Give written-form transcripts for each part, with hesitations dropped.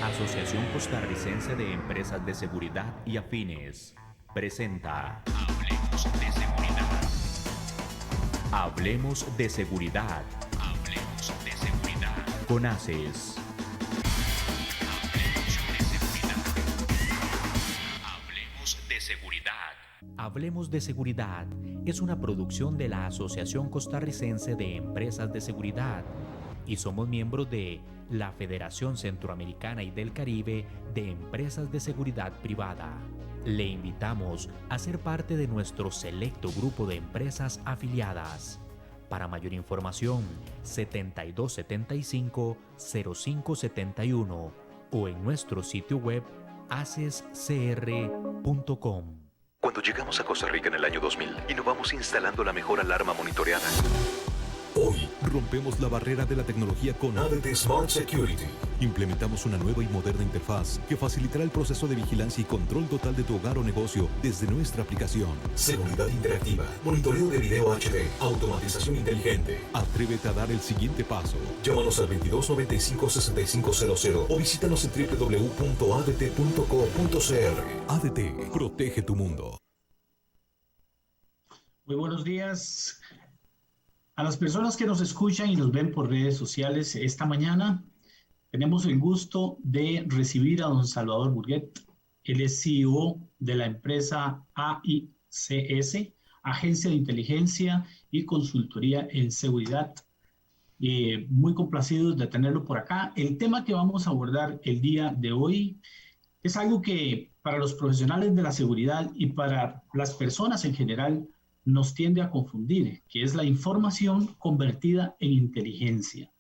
Asociación Costarricense de Empresas de Seguridad y Afines presenta Hablemos de Seguridad. Hablemos de Seguridad. Hablemos de Seguridad. Con ACES. Hablemos de Seguridad. Hablemos de Seguridad es una producción de la Asociación Costarricense de Empresas de Seguridad y somos miembros de la Federación Centroamericana y del Caribe de Empresas de Seguridad Privada. Le invitamos a ser parte de nuestro selecto grupo de empresas afiliadas. Para mayor información, 7275-0571 o en nuestro sitio web acescr.com. Cuando llegamos a Costa Rica en el año 2000, innovamos instalando la mejor alarma monitoreada. Hoy rompemos la barrera de la tecnología con ADT Smart Security. Implementamos una nueva y moderna interfaz que facilitará el proceso de vigilancia y control total de tu hogar o negocio desde nuestra aplicación. Seguridad interactiva, monitoreo de video HD, automatización inteligente. Atrévete a dar el siguiente paso. Llámanos al 2295-6500 o visítanos en www.adt.co.cr. ADT, protege tu mundo. Muy buenos días. A las personas que nos escuchan y nos ven por redes sociales, esta mañana tenemos el gusto de recibir a don Salvador Burguet. Él es CEO de la empresa AICS, Agencia de Inteligencia y Consultoría en Seguridad. Muy complacidos de tenerlo por acá. El tema que vamos a abordar el día de hoy es algo que para los profesionales de la seguridad y para las personas en general nos tiende a confundir, que es la información convertida en inteligencia.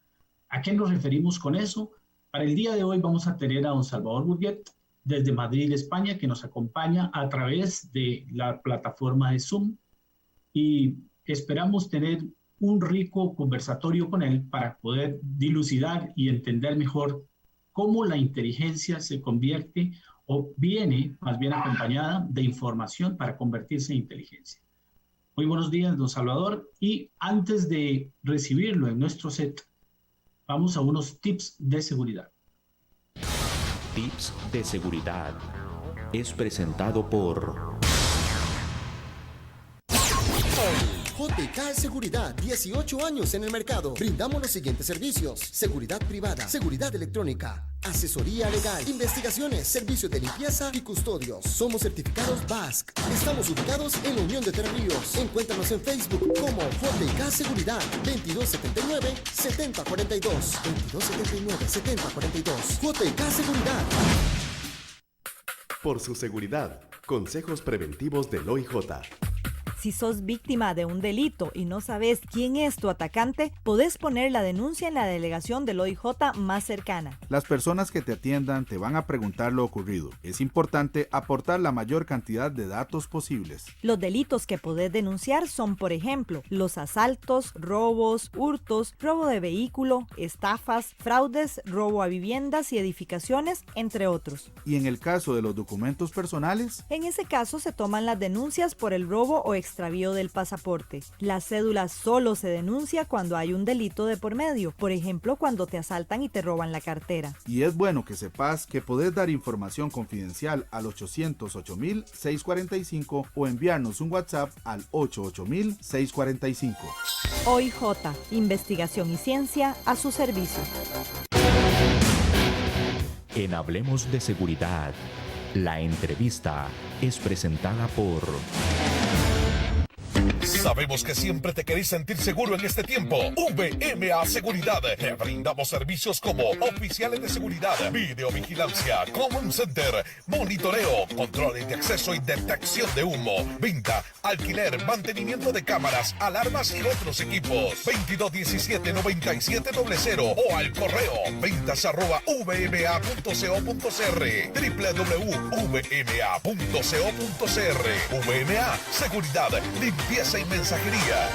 ¿A qué nos referimos con eso? Para el día de hoy vamos a tener a don Salvador Burguet desde Madrid, España, que nos acompaña a través de la plataforma de Zoom y esperamos tener un rico conversatorio con él para poder dilucidar y entender mejor cómo la inteligencia se convierte o viene más bien acompañada de información para convertirse en inteligencia. Muy buenos días, don Salvador. Y antes de recibirlo en nuestro set, vamos a unos tips de seguridad. Tips de seguridad es presentado por JK Seguridad, 18 años en el mercado. Brindamos los siguientes servicios: seguridad privada, seguridad electrónica, asesoría legal, investigaciones, servicios de limpieza y custodios. Somos certificados BASC. Estamos ubicados en la Unión de Tres Ríos. Encuéntranos en Facebook como JK Seguridad, 2279-7042. 2279-7042. JK Seguridad. Por su seguridad, consejos preventivos del OIJ. Si sos víctima de un delito y no sabes quién es tu atacante, podés poner la denuncia en la delegación del OIJ más cercana. Las personas que te atiendan te van a preguntar lo ocurrido. Es importante aportar la mayor cantidad de datos posibles. Los delitos que podés denunciar son, por ejemplo, los asaltos, robos, hurtos, robo de vehículo, estafas, fraudes, robo a viviendas y edificaciones, entre otros. ¿Y en el caso de los documentos personales? En ese caso se toman las denuncias por el robo o extravío del pasaporte. La cédula solo se denuncia cuando hay un delito de por medio, por ejemplo, cuando te asaltan y te roban la cartera. Y es bueno que sepas que podés dar información confidencial al 808-645 o enviarnos un WhatsApp al 880-645. OIJ, investigación y ciencia a su servicio. En Hablemos de Seguridad, la entrevista es presentada por... Sabemos que siempre te querés sentir seguro en este tiempo. VMA Seguridad. Te brindamos servicios como oficiales de seguridad, videovigilancia, command center, monitoreo, controles de acceso y detección de humo, venta, alquiler, mantenimiento de cámaras, alarmas y otros equipos. 2217-9700 o al correo ventas@vma.co.cr, www.vma.co.cr. VMA Seguridad, limpieza y mensajería.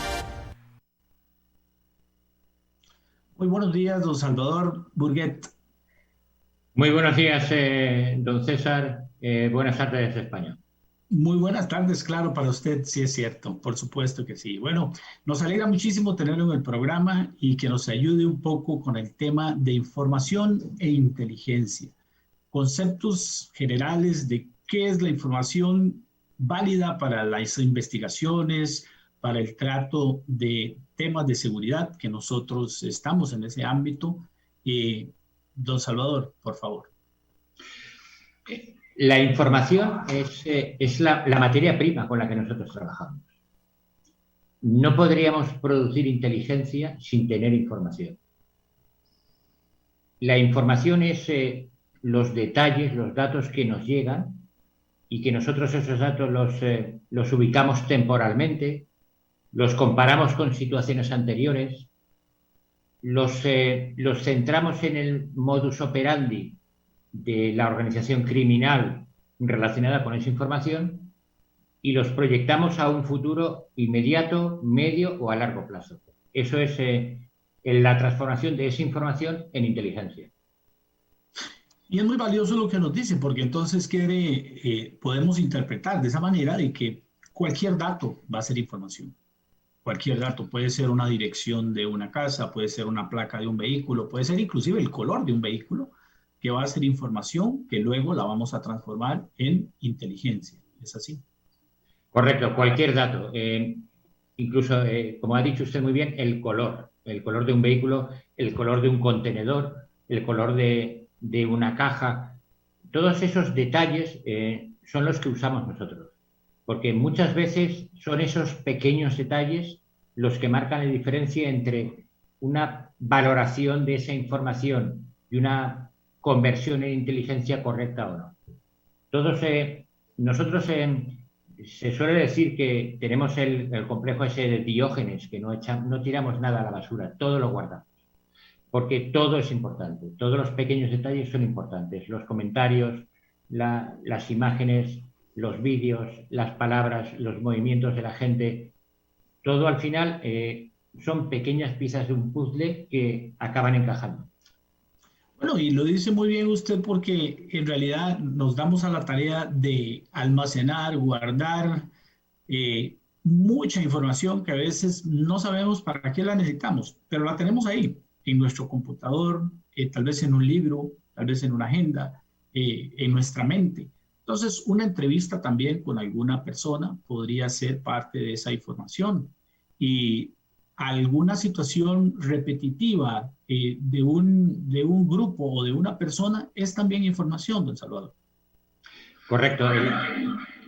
Muy buenos días, don Salvador Burguet. Muy buenos días, don César. Buenas tardes, España. Muy buenas tardes, claro, para usted, sí es cierto, por supuesto que sí. Bueno, nos alegra muchísimo tenerlo en el programa y que nos ayude un poco con el tema de información e inteligencia. conceptos generales de qué es la información válida para las investigaciones, para el trato de temas de seguridad, que nosotros estamos en ese ámbito. Don Salvador, por favor. La información es la materia prima con la que nosotros trabajamos. No podríamos producir inteligencia sin tener información. La información es los detalles, los datos que nos llegan y que nosotros esos datos los ubicamos temporalmente, los comparamos con situaciones anteriores, los centramos en el modus operandi de la organización criminal relacionada con esa información y los proyectamos a un futuro inmediato, medio o a largo plazo. Eso es la transformación de esa información en inteligencia. Y es muy valioso lo que nos dice, porque entonces podemos interpretar de esa manera de que cualquier dato va a ser información. Cualquier dato puede ser una dirección de una casa, puede ser una placa de un vehículo, puede ser inclusive el color de un vehículo, que va a ser información que luego la vamos a transformar en inteligencia. ¿Es así? Correcto, cualquier dato. Incluso, como ha dicho usted muy bien, el color de un vehículo, el color de un contenedor, el color de una caja. Todos esos detalles son los que usamos nosotros, porque muchas veces son esos pequeños detalles los que marcan la diferencia entre una valoración de esa información y una conversión en inteligencia correcta o no. Nosotros se suele decir que tenemos el complejo ese de Diógenes, que no tiramos nada a la basura, todo lo guardamos, porque todo es importante, todos los pequeños detalles son importantes, los comentarios, las imágenes, los vídeos, las palabras, los movimientos de la gente, todo al final son pequeñas piezas de un puzzle que acaban encajando. Bueno, y lo dice muy bien usted porque en realidad nos damos a la tarea de almacenar, guardar mucha información que a veces no sabemos para qué la necesitamos, pero la tenemos ahí, en nuestro computador, tal vez en un libro, tal vez en una agenda, en nuestra mente. Entonces, una entrevista también con alguna persona podría ser parte de esa información. Y alguna situación repetitiva de un grupo o de una persona es también información, don Salvador. Correcto.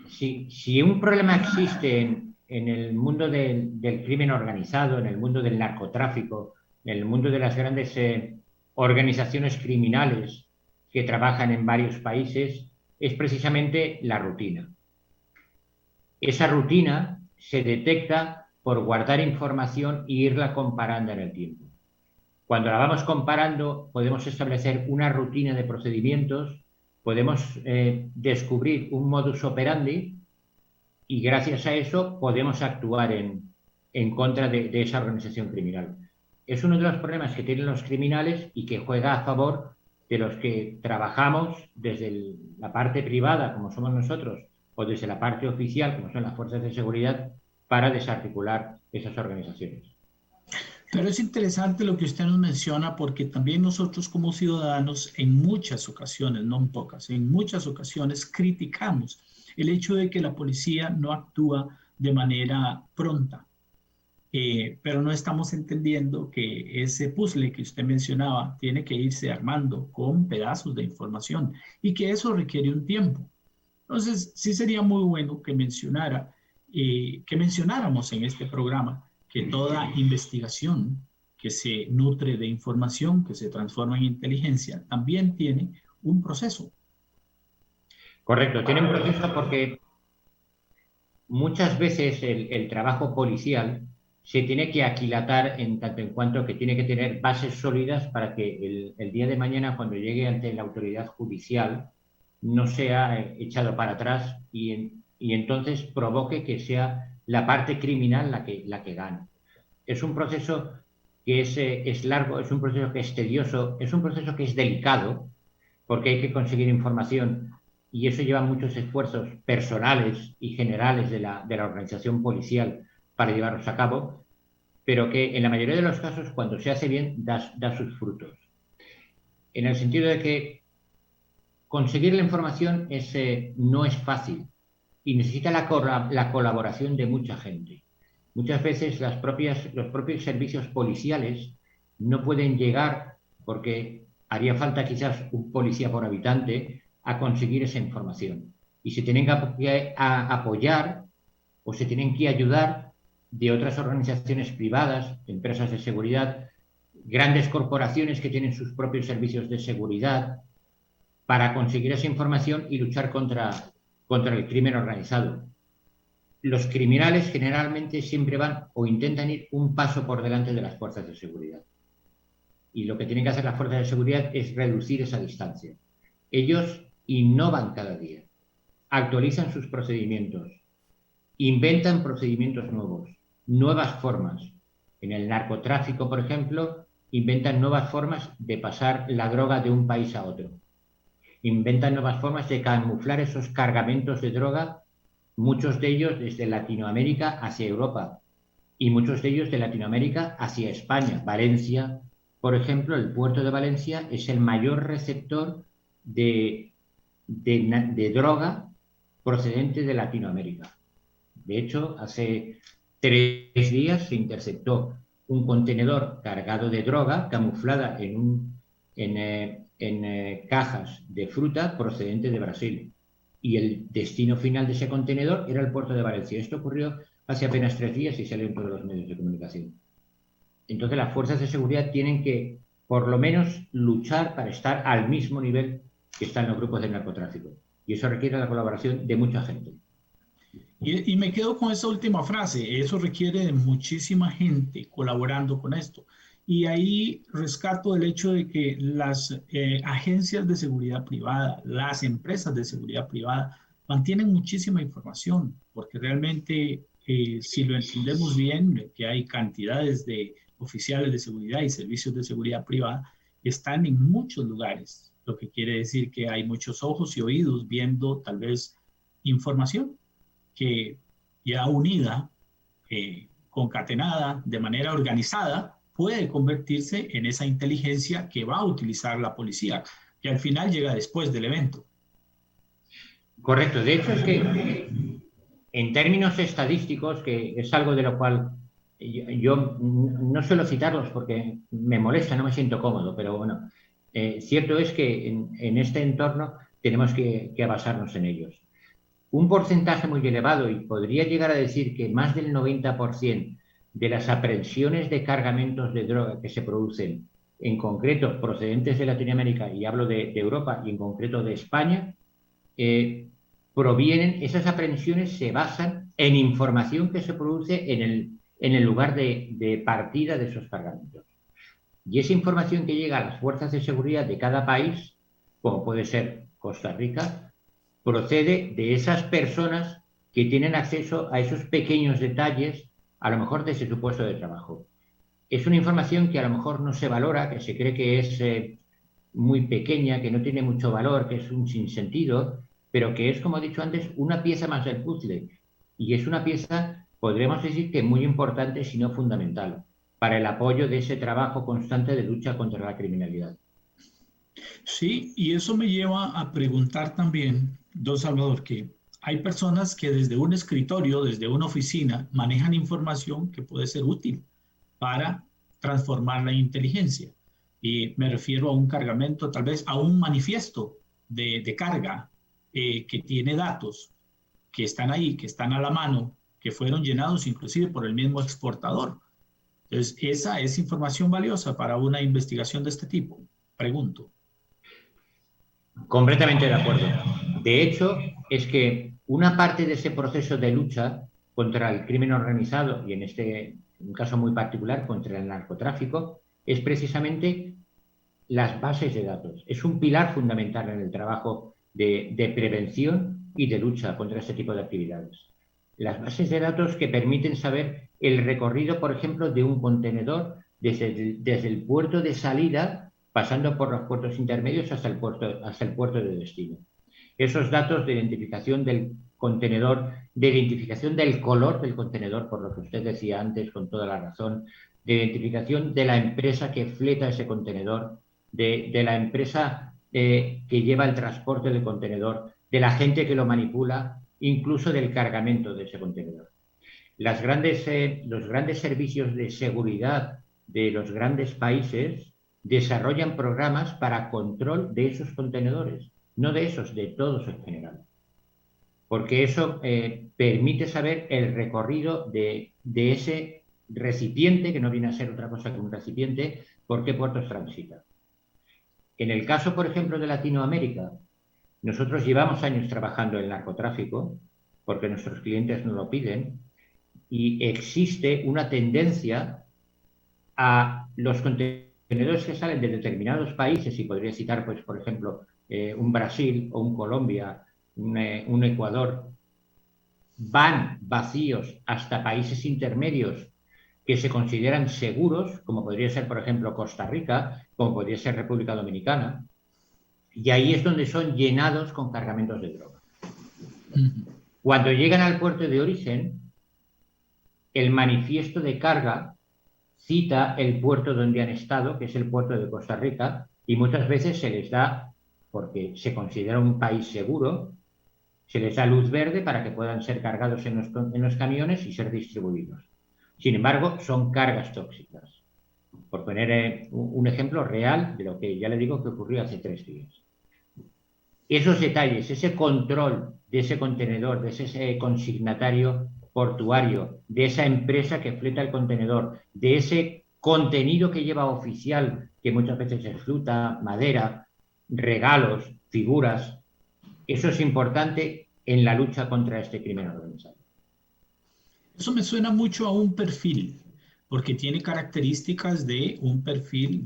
Si un problema existe en el mundo del crimen organizado, en el mundo del narcotráfico, en el mundo de las grandes organizaciones criminales que trabajan en varios países, es precisamente la rutina. Esa rutina se detecta por guardar información e irla comparando en el tiempo. Cuando la vamos comparando, podemos establecer una rutina de procedimientos, podemos descubrir un modus operandi y gracias a eso podemos actuar en contra de esa organización criminal. Es uno de los problemas que tienen los criminales y que juega a favor de los que trabajamos desde la parte privada, como somos nosotros, o desde la parte oficial, como son las fuerzas de seguridad, para desarticular esas organizaciones. Pero es interesante lo que usted nos menciona porque también nosotros como ciudadanos en muchas ocasiones, no en pocas, en muchas ocasiones criticamos el hecho de que la policía no actúa de manera pronta. Pero no estamos entendiendo que ese puzzle que usted mencionaba tiene que irse armando con pedazos de información y que eso requiere un tiempo. Entonces, sí sería muy bueno que mencionáramos en este programa que toda investigación que se nutre de información, que se transforma en inteligencia, también tiene un proceso. Correcto, tiene un proceso porque muchas veces el trabajo policial se tiene que aquilatar en tanto en cuanto que tiene que tener bases sólidas para que el día de mañana, cuando llegue ante la autoridad judicial, no sea echado para atrás y entonces provoque que sea la parte criminal la que gane. Es un proceso que es largo, es un proceso que es tedioso, es un proceso que es delicado, porque hay que conseguir información y eso lleva muchos esfuerzos personales y generales de la organización policial para llevarlos a cabo, pero que en la mayoría de los casos, cuando se hace bien, da sus frutos. En el sentido de que conseguir la información no es fácil y necesita la colaboración de mucha gente. Muchas veces los propios servicios policiales no pueden llegar, porque haría falta quizás un policía por habitante, a conseguir esa información. Y se tienen que apoyar o se tienen que ayudar de otras organizaciones privadas, empresas de seguridad, grandes corporaciones que tienen sus propios servicios de seguridad, para conseguir esa información y luchar contra el crimen organizado. Los criminales generalmente siempre van o intentan ir un paso por delante de las fuerzas de seguridad. Y lo que tienen que hacer las fuerzas de seguridad es reducir esa distancia. Ellos innovan cada día, actualizan sus procedimientos, inventan procedimientos nuevos, nuevas formas. En el narcotráfico, por ejemplo, inventan nuevas formas de pasar la droga de un país a otro. Inventan nuevas formas de camuflar esos cargamentos de droga, muchos de ellos desde Latinoamérica hacia Europa y muchos de ellos de Latinoamérica hacia España. Valencia, por ejemplo, el puerto de Valencia es el mayor receptor de droga procedente de Latinoamérica. De hecho, hace 3 días se interceptó un contenedor cargado de droga camuflada en cajas de fruta procedente de Brasil. Y el destino final de ese contenedor era el puerto de Valencia. Esto ocurrió hace apenas 3 días y salió en todos los medios de comunicación. Entonces las fuerzas de seguridad tienen que, por lo menos, luchar para estar al mismo nivel que están los grupos de narcotráfico. Y eso requiere la colaboración de mucha gente. Y me quedo con esa última frase. Eso requiere de muchísima gente colaborando con esto. Y ahí rescato el hecho de que las agencias de seguridad privada, las empresas de seguridad privada, mantienen muchísima información, porque realmente, si lo entendemos bien, que hay cantidades de oficiales de seguridad y servicios de seguridad privada, están en muchos lugares, lo que quiere decir que hay muchos ojos y oídos viendo tal vez información que ya unida, concatenada, de manera organizada, puede convertirse en esa inteligencia que va a utilizar la policía, que al final llega después del evento. Correcto. De hecho, es que en términos estadísticos, que es algo de lo cual yo no suelo citarlos porque me molesta, no me siento cómodo, pero bueno, cierto es que en este entorno tenemos que basarnos en ellos. Un porcentaje muy elevado, y podría llegar a decir que más del 90% de las aprehensiones de cargamentos de droga que se producen, en concreto procedentes de Latinoamérica, y hablo de Europa y en concreto de España, esas aprehensiones se basan en información que se produce en el lugar de partida de esos cargamentos. Y esa información que llega a las fuerzas de seguridad de cada país, como puede ser Costa Rica, procede de esas personas que tienen acceso a esos pequeños detalles, a lo mejor desde su puesto de trabajo. Es una información que a lo mejor no se valora, que se cree que es muy pequeña, que no tiene mucho valor, que es un sinsentido, pero que es, como he dicho antes, una pieza más del puzzle. Y es una pieza, podríamos decir, que muy importante, si no fundamental, para el apoyo de ese trabajo constante de lucha contra la criminalidad. Sí, y eso me lleva a preguntar también, don Salvador, que hay personas que desde un escritorio, desde una oficina, manejan información que puede ser útil para transformar la inteligencia. Y me refiero a un cargamento, tal vez a un manifiesto de carga que tiene datos que están ahí, que están a la mano, que fueron llenados inclusive por el mismo exportador. Entonces, esa es información valiosa para una investigación de este tipo. Pregunto. Completamente de acuerdo. De hecho, es que una parte de ese proceso de lucha contra el crimen organizado, y en un caso muy particular contra el narcotráfico, es precisamente las bases de datos. Es un pilar fundamental en el trabajo de prevención y de lucha contra este tipo de actividades. Las bases de datos que permiten saber el recorrido, por ejemplo, de un contenedor desde el puerto de salida, pasando por los puertos intermedios hasta el puerto de destino. Esos datos de identificación del contenedor, de identificación del color del contenedor, por lo que usted decía antes con toda la razón, de identificación de la empresa que fleta ese contenedor, de la empresa que lleva el transporte del contenedor, de la gente que lo manipula, incluso del cargamento de ese contenedor. Los grandes servicios de seguridad de los grandes países desarrollan programas para control de esos contenedores, no de esos, de todos en general. Porque eso permite saber el recorrido de ese recipiente, que no viene a ser otra cosa que un recipiente, por qué puertos transita. En el caso, por ejemplo, de Latinoamérica, nosotros llevamos años trabajando en el narcotráfico, porque nuestros clientes nos lo piden, y existe una tendencia a los contenedores que salen de determinados países, y podría citar, pues, por ejemplo, un Brasil o un Colombia, un Ecuador, van vacíos hasta países intermedios que se consideran seguros, como podría ser, por ejemplo, Costa Rica, como podría ser República Dominicana, y ahí es donde son llenados con cargamentos de droga. Cuando llegan al puerto de origen, el manifiesto de carga cita el puerto donde han estado, que es el puerto de Costa Rica, y muchas veces se les da, porque se considera un país seguro, se les da luz verde para que puedan ser cargados en los camiones y ser distribuidos. Sin embargo, son cargas tóxicas. Por poner un ejemplo real de lo que ya le digo que ocurrió hace 3 días. Esos detalles, ese control de ese contenedor, de ese consignatario portuario, de esa empresa que fleta el contenedor, de ese contenido que lleva oficial, que muchas veces es fruta, madera, regalos, figuras, eso es importante en la lucha contra este crimen organizado. Eso me suena mucho a un perfil, porque tiene características de un perfil,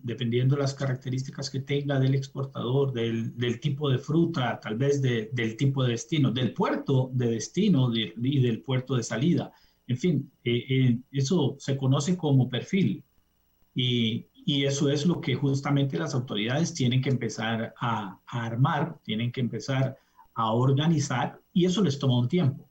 dependiendo de las características que tenga del exportador, del tipo de fruta, tal vez del tipo de destino, del puerto de destino y del puerto de salida. En fin, eso se conoce como perfil. Y eso es lo que justamente las autoridades tienen que empezar a armar, tienen que empezar a organizar, y eso les toma un tiempo.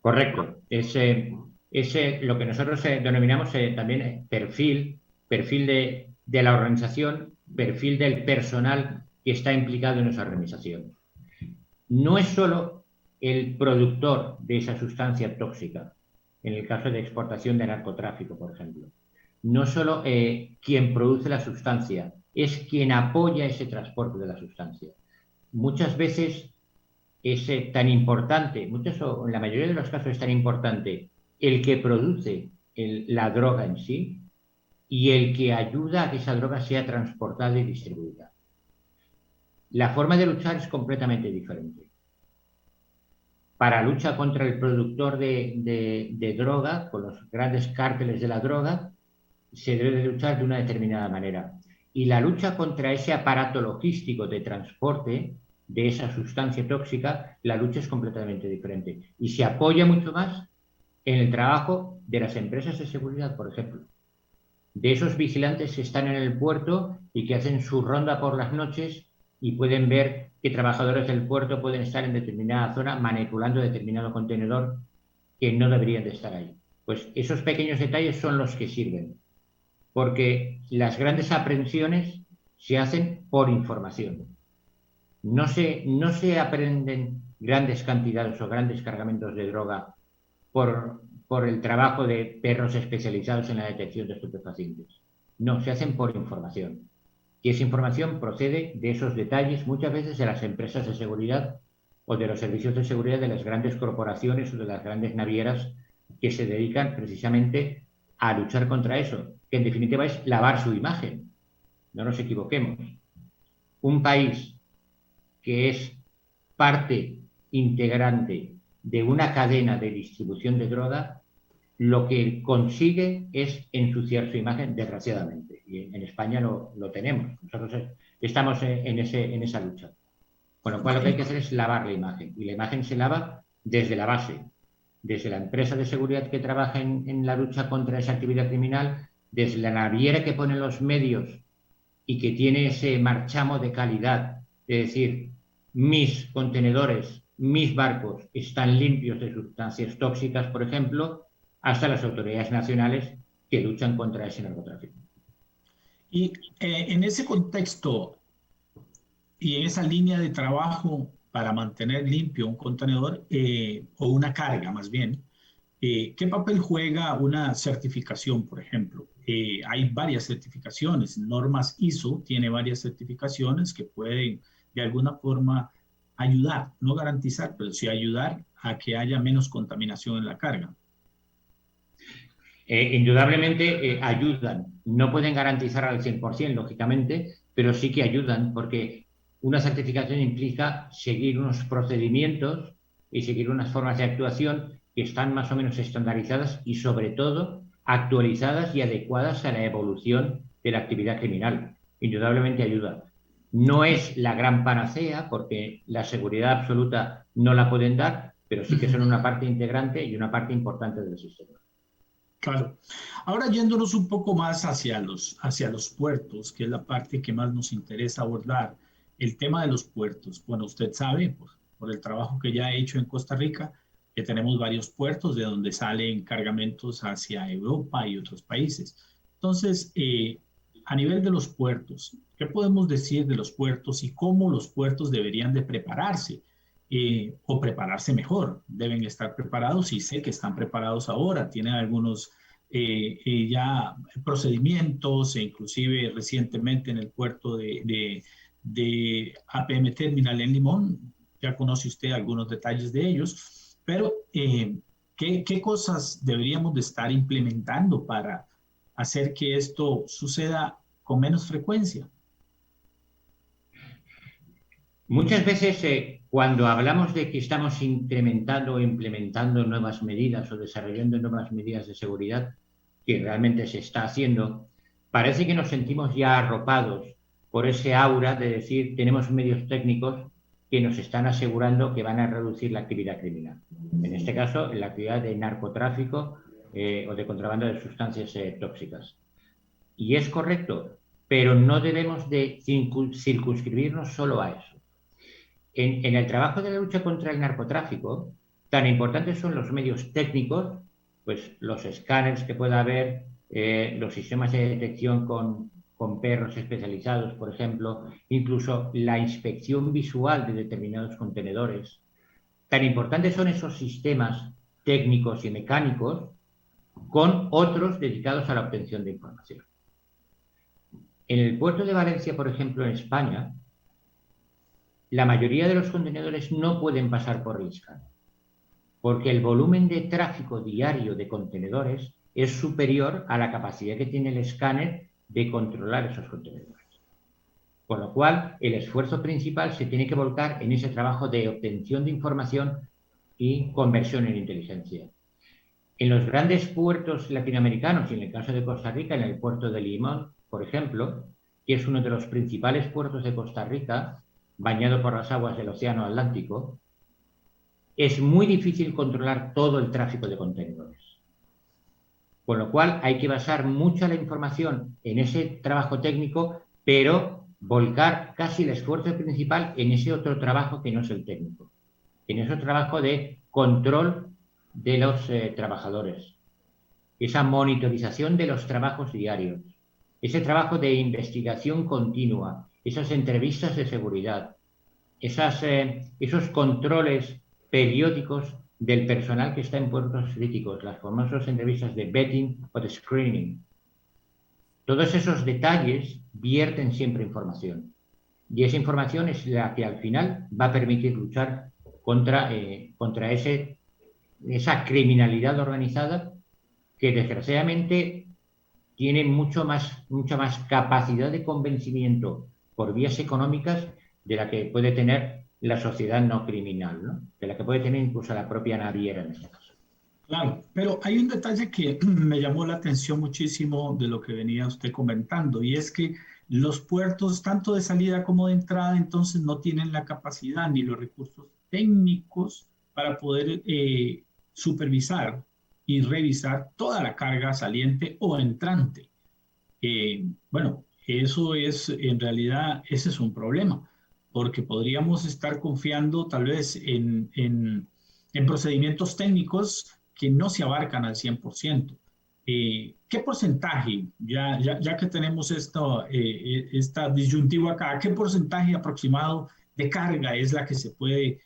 Correcto. Es lo que nosotros denominamos también perfil de la organización, perfil del personal que está implicado en esa organización. No es solo el productor de esa sustancia tóxica, en el caso de exportación de narcotráfico, por ejemplo. No solo quien produce la sustancia, es quien apoya ese transporte de la sustancia. Muchas veces es tan importante, o en la mayoría de los casos es tan importante el que produce la droga en sí y el que ayuda a que esa droga sea transportada y distribuida. La forma de luchar es completamente diferente. Para la lucha contra el productor de droga, con los grandes cárteles de la droga, se debe de luchar de una determinada manera. Y la lucha contra ese aparato logístico de transporte de esa sustancia tóxica, la lucha es completamente diferente. Y se apoya mucho más en el trabajo de las empresas de seguridad, por ejemplo. De esos vigilantes que están en el puerto y que hacen su ronda por las noches y pueden ver que trabajadores del puerto pueden estar en determinada zona manipulando determinado contenedor que no deberían de estar ahí. Pues esos pequeños detalles son los que sirven. Porque las grandes aprehensiones se hacen por información. No se aprenden grandes cantidades o grandes cargamentos de droga por el trabajo de perros especializados en la detección de estupefacientes. No, se hacen por información. Y esa información procede de esos detalles, muchas veces de las empresas de seguridad o de los servicios de seguridad de las grandes corporaciones o de las grandes navieras que se dedican precisamente a luchar contra eso, que en definitiva es lavar su imagen. No nos equivoquemos. Un país que es parte integrante de una cadena de distribución de droga, lo que consigue es ensuciar su imagen, desgraciadamente. Y en España lo tenemos. Nosotros estamos en esa lucha. Con lo cual lo que hay que hacer es lavar la imagen. Y la imagen se lava desde la base, desde la empresa de seguridad que trabaja en la lucha contra esa actividad criminal, desde la naviera que pone los medios y que tiene ese marchamo de calidad, es decir, mis contenedores, mis barcos están limpios de sustancias tóxicas, por ejemplo, hasta las autoridades nacionales que luchan contra ese narcotráfico. Y en ese contexto, y en esa línea de trabajo para mantener limpio un contenedor o una carga más bien, ¿qué papel juega una certificación, por ejemplo? Hay varias certificaciones, normas ISO tiene varias certificaciones que pueden de alguna forma ayudar, no garantizar, pero sí ayudar a que haya menos contaminación en la carga. Indudablemente ayudan. No pueden garantizar al 100%, lógicamente, pero sí que ayudan porque una certificación implica seguir unos procedimientos y seguir unas formas de actuación que están más o menos estandarizadas y, sobre todo, actualizadas y adecuadas a la evolución de la actividad criminal. Indudablemente ayuda. No es la gran panacea porque la seguridad absoluta no la pueden dar, pero sí que son una parte integrante y una parte importante del sistema. Claro. Ahora yéndonos un poco más hacia los puertos, que es la parte que más nos interesa abordar, el tema de los puertos. Bueno, usted sabe, por el trabajo que ya he hecho en Costa Rica, que tenemos varios puertos de donde salen cargamentos hacia Europa y otros países. Entonces, a nivel de los puertos, ¿qué podemos decir de los puertos y cómo los puertos deberían de prepararse? O prepararse mejor, deben estar preparados y sé que están preparados ahora, tienen algunos ya procedimientos e inclusive recientemente en el puerto de APM Terminal en Limón, ya conoce usted algunos detalles de ellos, pero ¿qué cosas deberíamos de estar implementando para hacer que esto suceda con menos frecuencia? Muchas veces cuando hablamos de que estamos incrementando o implementando nuevas medidas o desarrollando nuevas medidas de seguridad, que realmente se está haciendo, parece que nos sentimos ya arropados por ese aura de decir tenemos medios técnicos que nos están asegurando que van a reducir la actividad criminal. En este caso, la actividad de narcotráfico o de contrabando de sustancias tóxicas. Y es correcto, pero no debemos de circunscribirnos solo a eso. En el trabajo de la lucha contra el narcotráfico, tan importantes son los medios técnicos, pues los escáneres que pueda haber, los sistemas de detección con perros especializados, por ejemplo, incluso la inspección visual de determinados contenedores. Tan importantes son esos sistemas técnicos y mecánicos con otros dedicados a la obtención de información. En el puerto de Valencia, por ejemplo, en España, la mayoría de los contenedores no pueden pasar por el escáner, porque el volumen de tráfico diario de contenedores es superior a la capacidad que tiene el escáner de controlar esos contenedores. Con lo cual, el esfuerzo principal se tiene que volcar en ese trabajo de obtención de información y conversión en inteligencia. En los grandes puertos latinoamericanos, y en el caso de Costa Rica, en el puerto de Limón, por ejemplo, que es uno de los principales puertos de Costa Rica, bañado por las aguas del Océano Atlántico, es muy difícil controlar todo el tráfico de contenedores. Con lo cual hay que basar mucha la información en ese trabajo técnico, pero volcar casi el esfuerzo principal en ese otro trabajo que no es el técnico, en ese trabajo de control de los trabajadores, esa monitorización de los trabajos diarios, ese trabajo de investigación continua, esas entrevistas de seguridad, esos controles periódicos del personal que está en puertos críticos, las famosas entrevistas de vetting o de screening. Todos esos detalles vierten siempre información. Y esa información es la que al final va a permitir luchar contra esa criminalidad organizada que desgraciadamente tiene mucha más capacidad de convencimiento por vías económicas de la que puede tener la sociedad no criminal, ¿no? De la que puede tener incluso la propia naviera en este caso. Claro, pero hay un detalle que me llamó la atención muchísimo de lo que venía usted comentando, y es que los puertos, tanto de salida como de entrada, entonces no tienen la capacidad ni los recursos técnicos para poder supervisar y revisar toda la carga saliente o entrante. Bueno, eso es, en realidad, ese es un problema, porque podríamos estar confiando tal vez en procedimientos técnicos que no se abarcan al 100%. ¿qué porcentaje, ya que tenemos esta disyuntiva acá, qué porcentaje aproximado de carga es la que se puede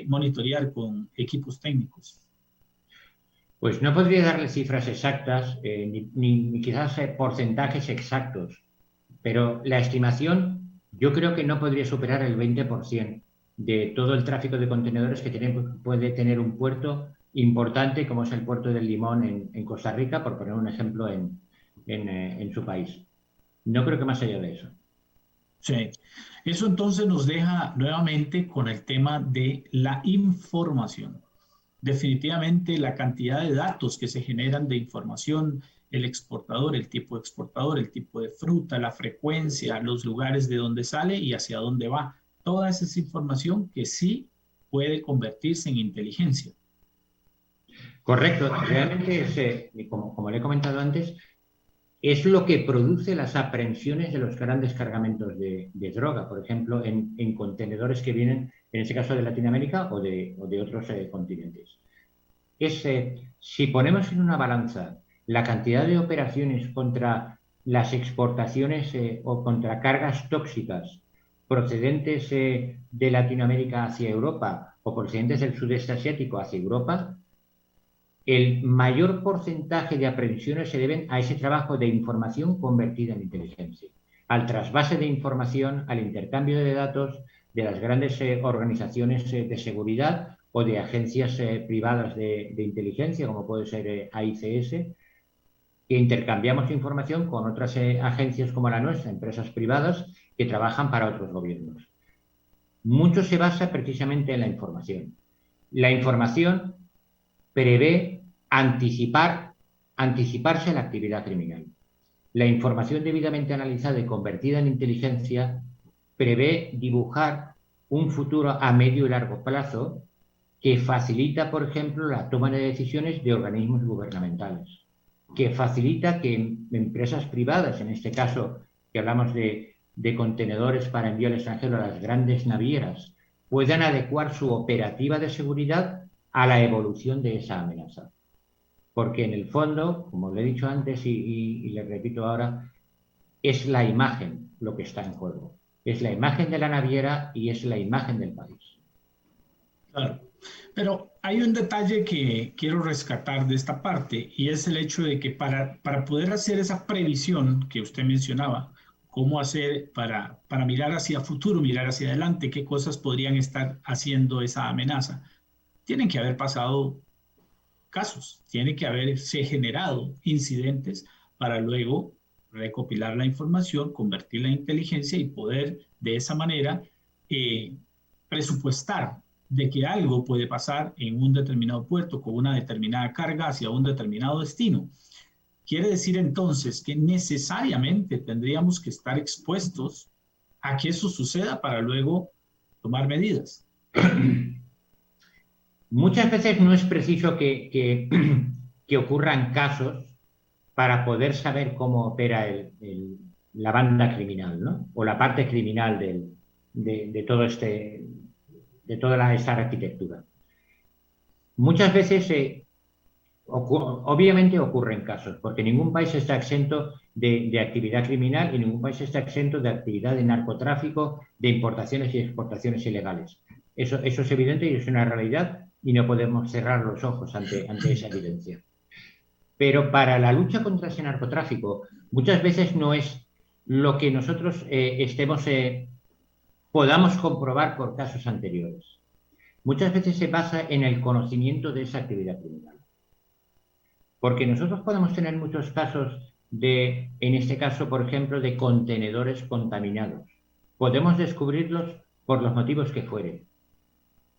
monitorear con equipos técnicos? Pues no podría darle cifras exactas, ni quizás porcentajes exactos, pero la estimación yo creo que no podría superar el 20% de todo el tráfico de contenedores que puede tener un puerto importante como es el puerto del Limón en Costa Rica, por poner un ejemplo en su país. No creo que más allá de eso. Sí, eso entonces nos deja nuevamente con el tema de la información. Definitivamente la cantidad de datos que se generan de información, el exportador, el tipo de exportador, el tipo de fruta, la frecuencia, los lugares de donde sale y hacia dónde va. Toda esa información que sí puede convertirse en inteligencia. Correcto, realmente es, como le he comentado antes, es lo que produce las aprehensiones de los grandes cargamentos de droga, por ejemplo, en contenedores que vienen, en este caso de Latinoamérica o de otros continentes. Si ponemos en una balanza la cantidad de operaciones contra las exportaciones o contra cargas tóxicas procedentes de Latinoamérica hacia Europa o procedentes del sudeste asiático hacia Europa, el mayor porcentaje de aprehensiones se deben a ese trabajo de información convertida en inteligencia, al trasvase de información, al intercambio de datos de las grandes organizaciones de seguridad o de agencias privadas de inteligencia, como puede ser AICS, que intercambiamos información con otras agencias como la nuestra, empresas privadas que trabajan para otros gobiernos. Mucho se basa precisamente en la información. La información prevé anticiparse a la actividad criminal. La información debidamente analizada y convertida en inteligencia prevé dibujar un futuro a medio y largo plazo que facilita, por ejemplo, la toma de decisiones de organismos gubernamentales, que facilita que empresas privadas, en este caso que hablamos de contenedores para envío al extranjero a las grandes navieras, puedan adecuar su operativa de seguridad a la evolución de esa amenaza. Porque en el fondo, como le he dicho antes y le repito ahora, es la imagen lo que está en juego. Es la imagen de la naviera y es la imagen del país. Claro. Pero hay un detalle que quiero rescatar de esta parte y es el hecho de que para poder hacer esa previsión que usted mencionaba, cómo hacer para mirar hacia futuro, mirar hacia adelante, qué cosas podrían estar haciendo esa amenaza, tienen que haber pasado casos, tiene que haberse generado incidentes para luego recopilar la información, convertirla en inteligencia y poder de esa manera presupuestar de que algo puede pasar en un determinado puerto con una determinada carga hacia un determinado destino. Quiere decir entonces que necesariamente tendríamos que estar expuestos a que eso suceda para luego tomar medidas. Muchas veces no es preciso que ocurran casos para poder saber cómo opera la banda criminal, ¿no? O la parte criminal de toda esta arquitectura. Muchas veces, obviamente ocurren casos, porque ningún país está exento de actividad criminal y ningún país está exento de actividad de narcotráfico, de importaciones y exportaciones ilegales. Eso es evidente y es una realidad y no podemos cerrar los ojos ante esa evidencia. Pero para la lucha contra ese narcotráfico, muchas veces no es lo que nosotros podamos comprobar por casos anteriores. Muchas veces se basa en el conocimiento de esa actividad criminal. Porque nosotros podemos tener muchos casos en este caso, por ejemplo, de contenedores contaminados. Podemos descubrirlos por los motivos que fueren.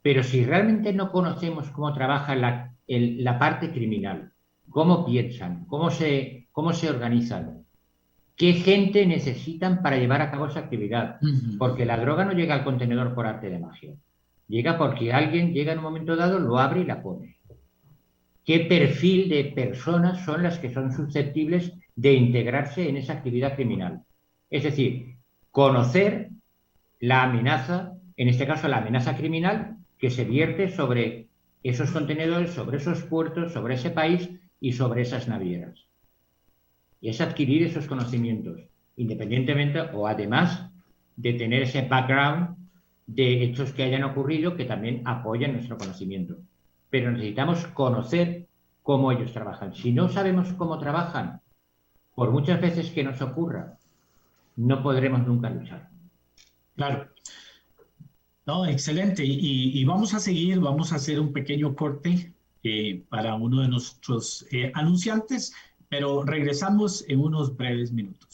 Pero si realmente no conocemos cómo trabaja la parte criminal, cómo piensan, cómo se organizan, qué gente necesitan para llevar a cabo esa actividad. Porque la droga no llega al contenedor por arte de magia. Llega porque alguien llega en un momento dado, lo abre y la pone. ¿Qué perfil de personas son las que son susceptibles de integrarse en esa actividad criminal? Es decir, conocer la amenaza, en este caso la amenaza criminal, que se vierte sobre esos contenedores, sobre esos puertos, sobre ese país y sobre esas navieras. y es adquirir esos conocimientos, independientemente o además de tener ese background de hechos que hayan ocurrido que también apoyan nuestro conocimiento. Pero necesitamos conocer cómo ellos trabajan. Si no sabemos cómo trabajan, por muchas veces que nos ocurra, no podremos nunca luchar. Claro. No, excelente. Y vamos a seguir, vamos a hacer un pequeño corte para uno de nuestros anunciantes, pero regresamos en unos breves minutos.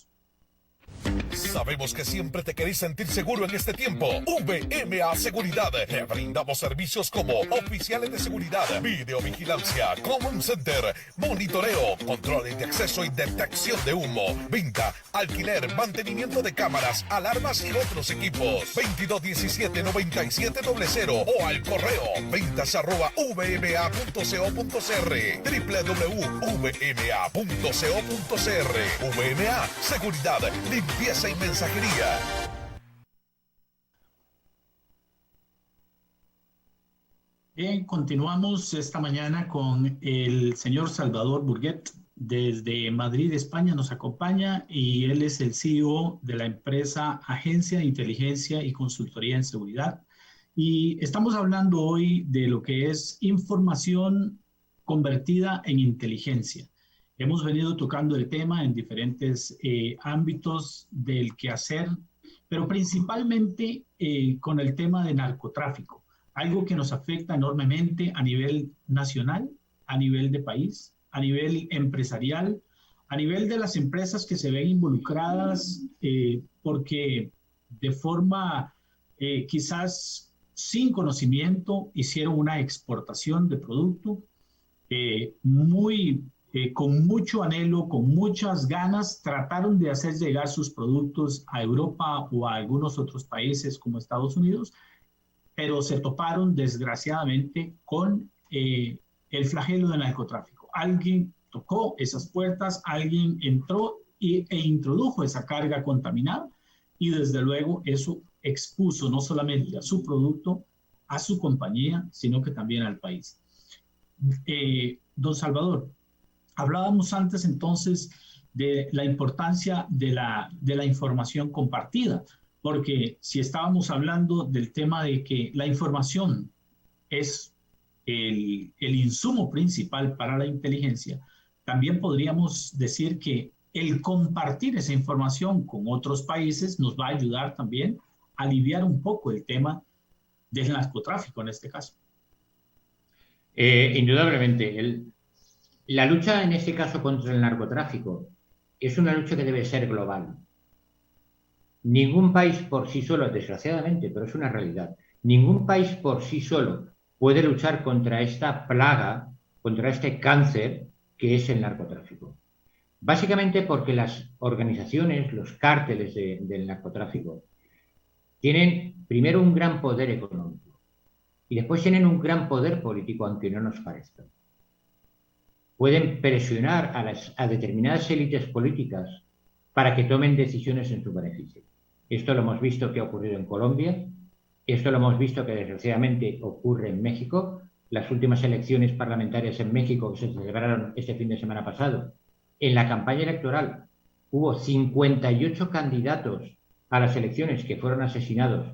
Sabemos que siempre te querés sentir seguro en este tiempo. VMA Seguridad. Te brindamos servicios como oficiales de seguridad, videovigilancia, command center, monitoreo, controles de acceso y detección de humo, venta, alquiler, mantenimiento de cámaras, alarmas y otros equipos. 2217-9700 o al correo ventas@vma.co.cr, www.vma.co.cr. VMA Seguridad, limpieza y mensajería. Bien, continuamos esta mañana con el señor Salvador Burguet. Desde Madrid, España, nos acompaña y él es el CEO de la empresa Agencia de Inteligencia y Consultoría en Seguridad. Y estamos hablando hoy de lo que es información convertida en inteligencia. Hemos venido tocando el tema en diferentes ámbitos del quehacer, pero principalmente con el tema de narcotráfico, algo que nos afecta enormemente a nivel nacional, a nivel de país, a nivel empresarial, a nivel de las empresas que se ven involucradas porque de forma quizás sin conocimiento hicieron una exportación de producto con mucho anhelo, con muchas ganas, trataron de hacer llegar sus productos a Europa o a algunos otros países como Estados Unidos, pero se toparon desgraciadamente con el flagelo del narcotráfico. Alguien tocó esas puertas, alguien entró e introdujo esa carga contaminada y desde luego eso expuso no solamente a su producto, a su compañía, sino que también al país. Don Salvador, hablábamos antes entonces de la importancia de la información compartida, porque si estábamos hablando del tema de que la información es el insumo principal para la inteligencia, también podríamos decir que el compartir esa información con otros países nos va a ayudar también a aliviar un poco el tema del narcotráfico en este caso. Indudablemente. La lucha en este caso contra el narcotráfico es una lucha que debe ser global. Ningún país por sí solo, desgraciadamente, pero es una realidad, ningún país por sí solo puede luchar contra esta plaga, contra este cáncer que es el narcotráfico. Básicamente porque las organizaciones, los cárteles del narcotráfico, tienen primero un gran poder económico y después tienen un gran poder político, aunque no nos parezca. Pueden presionar a determinadas élites políticas para que tomen decisiones en su beneficio. Esto lo hemos visto que ha ocurrido en Colombia, esto lo hemos visto que desgraciadamente ocurre en México. Las últimas elecciones parlamentarias en México que se celebraron este fin de semana pasado, en la campaña electoral hubo 58 candidatos a las elecciones que fueron asesinados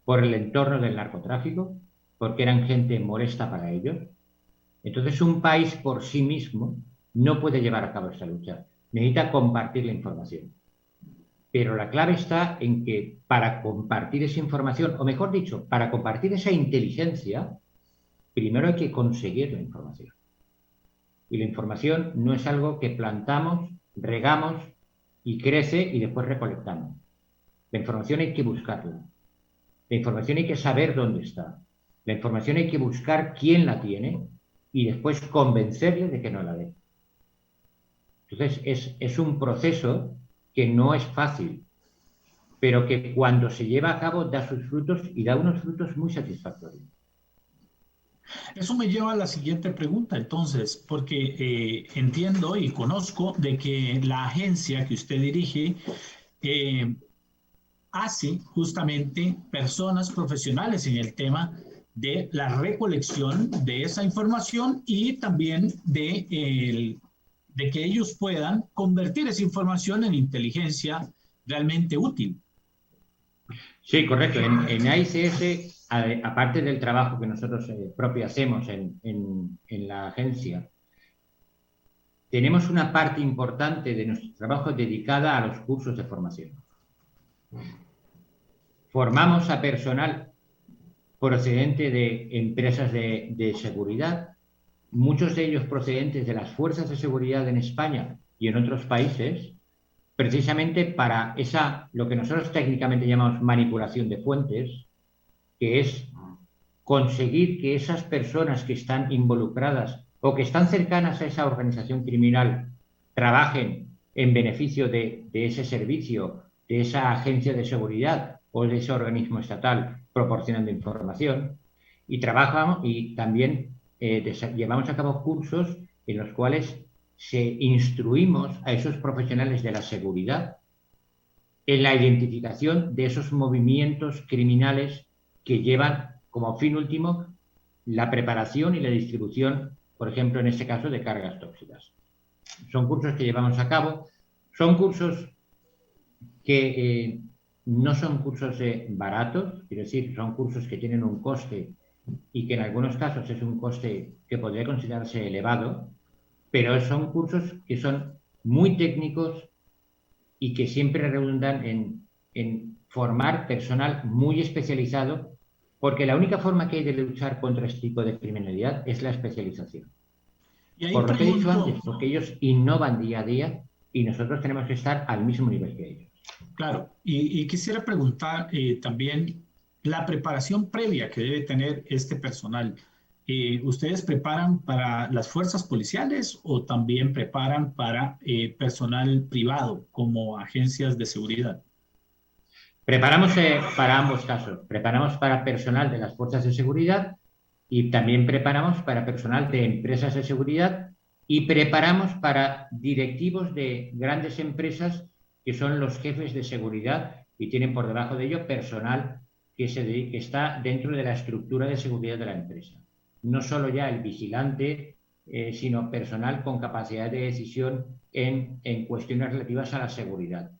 por el entorno del narcotráfico, porque eran gente molesta para ellos. Entonces, un país por sí mismo no puede llevar a cabo esta lucha. Necesita compartir la información. Pero la clave está en que para compartir esa información, o mejor dicho, para compartir esa inteligencia, primero hay que conseguir la información. Y la información no es algo que plantamos, regamos y crece y después recolectamos. La información hay que buscarla. La información hay que saber dónde está. La información hay que buscar quién la tiene y después convencerle de que no la dé. Entonces es un proceso que no es fácil, pero que cuando se lleva a cabo da sus frutos y da unos frutos muy satisfactorios. Eso me lleva a la siguiente pregunta, entonces, porque entiendo y conozco de que la agencia que usted dirige hace justamente personas profesionales en el tema de la recolección de esa información y también de de que ellos puedan convertir esa información en inteligencia realmente útil. Sí, correcto. En AICS, aparte del trabajo que nosotros propio hacemos en la agencia, tenemos una parte importante de nuestro trabajo dedicada a los cursos de formación. Formamos a personal procedente de empresas de seguridad, muchos de ellos procedentes de las fuerzas de seguridad en España y en otros países, precisamente para lo que nosotros técnicamente llamamos manipulación de fuentes, que es conseguir que esas personas que están involucradas o que están cercanas a esa organización criminal trabajen en beneficio de ese servicio, de esa agencia de seguridad o de ese organismo estatal proporcionando información. Y trabajamos y también llevamos a cabo cursos en los cuales instruimos a esos profesionales de la seguridad en la identificación de esos movimientos criminales que llevan como fin último la preparación y la distribución, por ejemplo, en este caso, de cargas tóxicas. Son cursos que llevamos a cabo, son cursos que no son cursos baratos, quiero decir, son cursos que tienen un coste y que en algunos casos es un coste que podría considerarse elevado, pero son cursos que son muy técnicos y que siempre redundan en formar personal muy especializado, porque la única forma que hay de luchar contra este tipo de criminalidad es la especialización. Por lo que he dicho antes, porque ellos innovan día a día y nosotros tenemos que estar al mismo nivel que ellos. Claro, y quisiera preguntar también la preparación previa que debe tener este personal. ¿Ustedes preparan para las fuerzas policiales o también preparan para personal privado como agencias de seguridad? Preparamos para ambos casos. Preparamos para personal de las fuerzas de seguridad y también preparamos para personal de empresas de seguridad y preparamos para directivos de grandes empresas que son los jefes de seguridad y tienen por debajo de ello personal que está dentro de la estructura de seguridad de la empresa. No solo ya el vigilante, sino personal con capacidad de decisión en cuestiones relativas a la seguridad.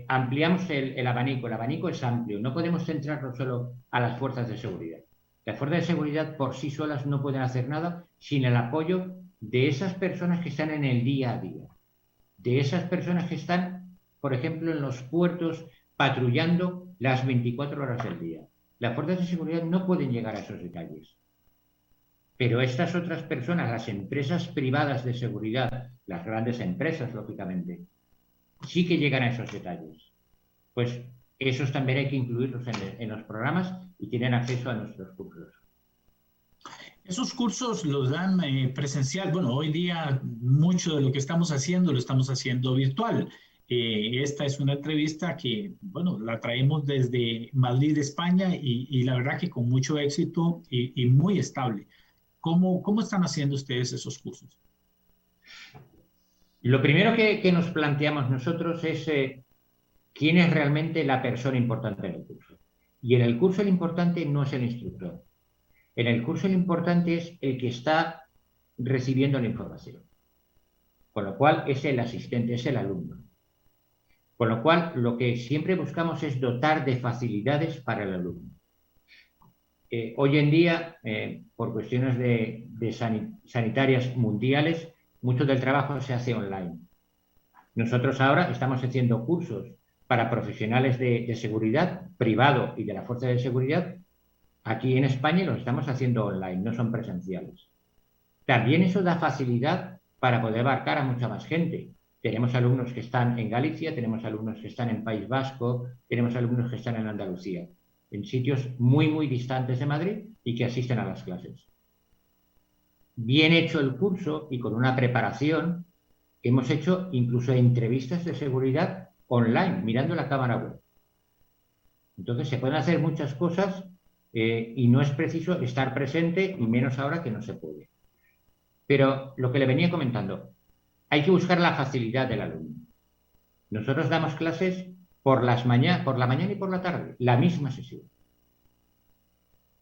Ampliamos el abanico es amplio, no podemos centrarnos solo a las fuerzas de seguridad. Las fuerzas de seguridad por sí solas no pueden hacer nada sin el apoyo de esas personas que están en el día a día, de esas personas que están, por ejemplo, en los puertos patrullando las 24 horas del día. Las fuerzas de seguridad no pueden llegar a esos detalles. Pero estas otras personas, las empresas privadas de seguridad, las grandes empresas, lógicamente, sí que llegan a esos detalles. Pues esos también hay que incluirlos en los programas y tienen acceso a nuestros cursos. Esos cursos los dan presencial. Bueno, hoy día mucho de lo que estamos haciendo lo estamos haciendo virtual. Esta es una entrevista que, bueno, la traemos desde Madrid, España, y la verdad que con mucho éxito y muy estable. ¿Cómo están haciendo ustedes esos cursos? Lo primero que nos planteamos nosotros es quién es realmente la persona importante en el curso. Y en el curso el importante no es el instructor. En el curso el importante es el que está recibiendo la información. Con lo cual es el asistente, es el alumno. Con lo cual lo que siempre buscamos es dotar de facilidades para el alumno. Hoy en día, por cuestiones sanitarias mundiales, mucho del trabajo se hace online. Nosotros ahora estamos haciendo cursos para profesionales de seguridad, privado y de la fuerza de seguridad, aquí en España, y los estamos haciendo online, no son presenciales. También eso da facilidad para poder abarcar a mucha más gente. Tenemos alumnos que están en Galicia, tenemos alumnos que están en País Vasco, tenemos alumnos que están en Andalucía, en sitios muy, muy distantes de Madrid y que asisten a las clases. Bien hecho el curso y con una preparación, hemos hecho incluso entrevistas de seguridad online, mirando la cámara web. Entonces se pueden hacer muchas cosas y no es preciso estar presente, y menos ahora que no se puede. Pero lo que le venía comentando, hay que buscar la facilidad del alumno. Nosotros damos clases por la mañana y por la tarde, la misma sesión.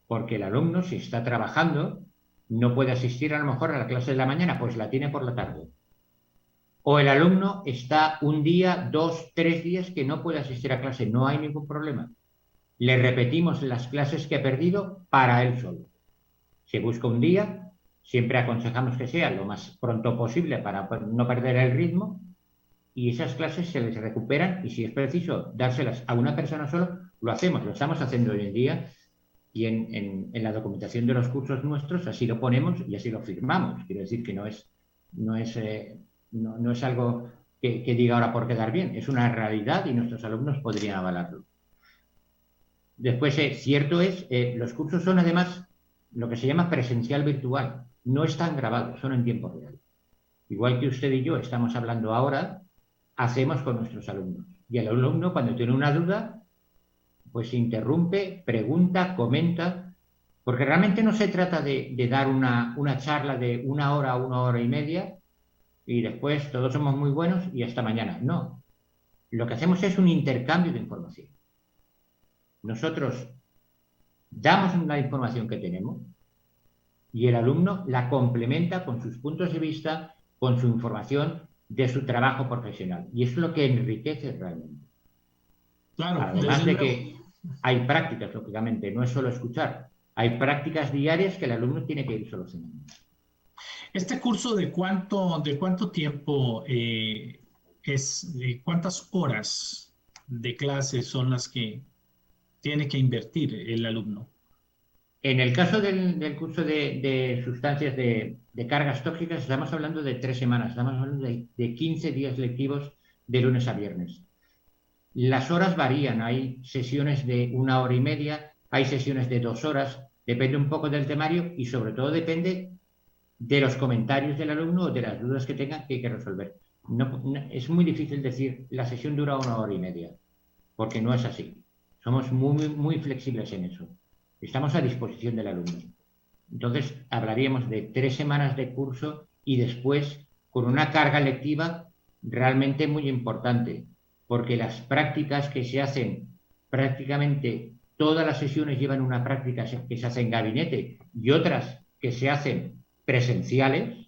Porque el alumno, si está trabajando, no puede asistir a lo mejor a la clase de la mañana, pues la tiene por la tarde. o el alumno está un día, 2, 3 días que no puede asistir a clase, no hay ningún problema. Le repetimos las clases que ha perdido para él solo. Se busca un día, siempre aconsejamos que sea lo más pronto posible para no perder el ritmo, y esas clases se les recuperan, y si es preciso dárselas a una persona solo, lo hacemos, lo estamos haciendo hoy en día, y en la documentación de los cursos nuestros así lo ponemos y así lo firmamos. Quiero decir que no es algo que diga ahora por quedar bien, es una realidad y nuestros alumnos podrían avalarlo. Después, cierto es, los cursos son además lo que se llama presencial virtual, no están grabados, son en tiempo real. Igual que usted y yo estamos hablando ahora, hacemos con nuestros alumnos. Y el alumno, cuando tiene una duda, pues interrumpe, pregunta, comenta, porque realmente no se trata de dar una charla de 1 hora a 1 hora y media y después todos somos muy buenos y hasta mañana. No, lo que hacemos es un intercambio de información. Nosotros damos la información que tenemos y el alumno la complementa con sus puntos de vista, con su información de su trabajo profesional. Y eso es lo que enriquece realmente. Claro, además de que hay prácticas, lógicamente, no es solo escuchar. Hay prácticas diarias que el alumno tiene que ir solucionando. ¿Este curso de cuánto tiempo es? ¿Cuántas horas de clase son las que tiene que invertir el alumno? En el caso del curso de sustancias de cargas tóxicas, estamos hablando de 3 semanas, estamos hablando de 15 días lectivos de lunes a viernes. Las horas varían, hay sesiones de 1 hora y media, hay sesiones de 2 horas, depende un poco del temario y sobre todo depende de los comentarios del alumno o de las dudas que tenga que hay que resolver. Es muy difícil decir la sesión dura 1 hora y media, porque no es así. Somos muy, muy flexibles en eso. Estamos a disposición del alumno. Entonces, hablaríamos de 3 semanas de curso y después con una carga lectiva realmente muy importante, porque las prácticas que se hacen, prácticamente todas las sesiones llevan una práctica que se hace en gabinete y otras que se hacen presenciales,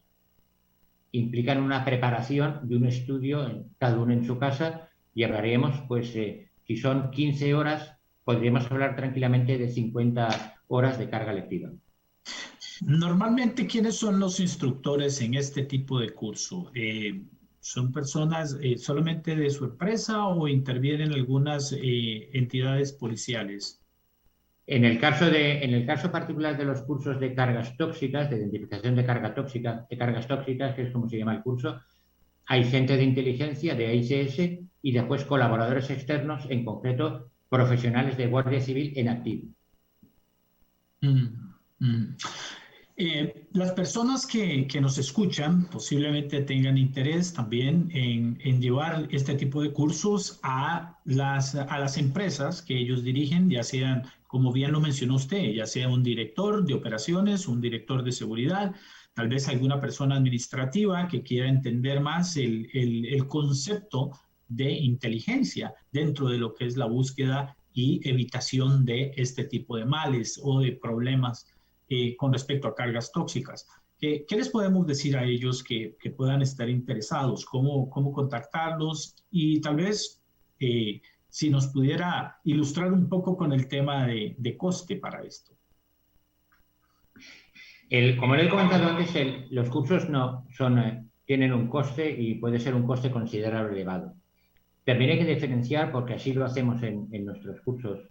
implican una preparación y un estudio, cada uno en su casa, y hablaríamos, pues, si son 15 horas, podríamos hablar tranquilamente de 50 horas de carga lectiva. Normalmente, ¿quiénes son los instructores en este tipo de curso? ¿Son personas solamente de su empresa o intervienen algunas entidades policiales? En el caso particular de los cursos de cargas tóxicas, de identificación de cargas tóxicas, que es como se llama el curso, hay gente de inteligencia, de AICS, y después colaboradores externos, en concreto profesionales de Guardia Civil en activo. Las personas que nos escuchan posiblemente tengan interés también en llevar este tipo de cursos a las empresas que ellos dirigen, ya sean, como bien lo mencionó usted, ya sea un director de operaciones, un director de seguridad, tal vez alguna persona administrativa que quiera entender más el concepto de inteligencia dentro de lo que es la búsqueda y evitación de este tipo de males o de problemas con respecto a cargas tóxicas. ¿Qué les podemos decir a ellos que puedan estar interesados? ¿Cómo contactarlos? Y tal vez si nos pudiera ilustrar un poco con el tema de coste para esto. Como le he comentado antes, los cursos tienen un coste y puede ser un coste considerable elevado. También hay que diferenciar, porque así lo hacemos en nuestros cursos.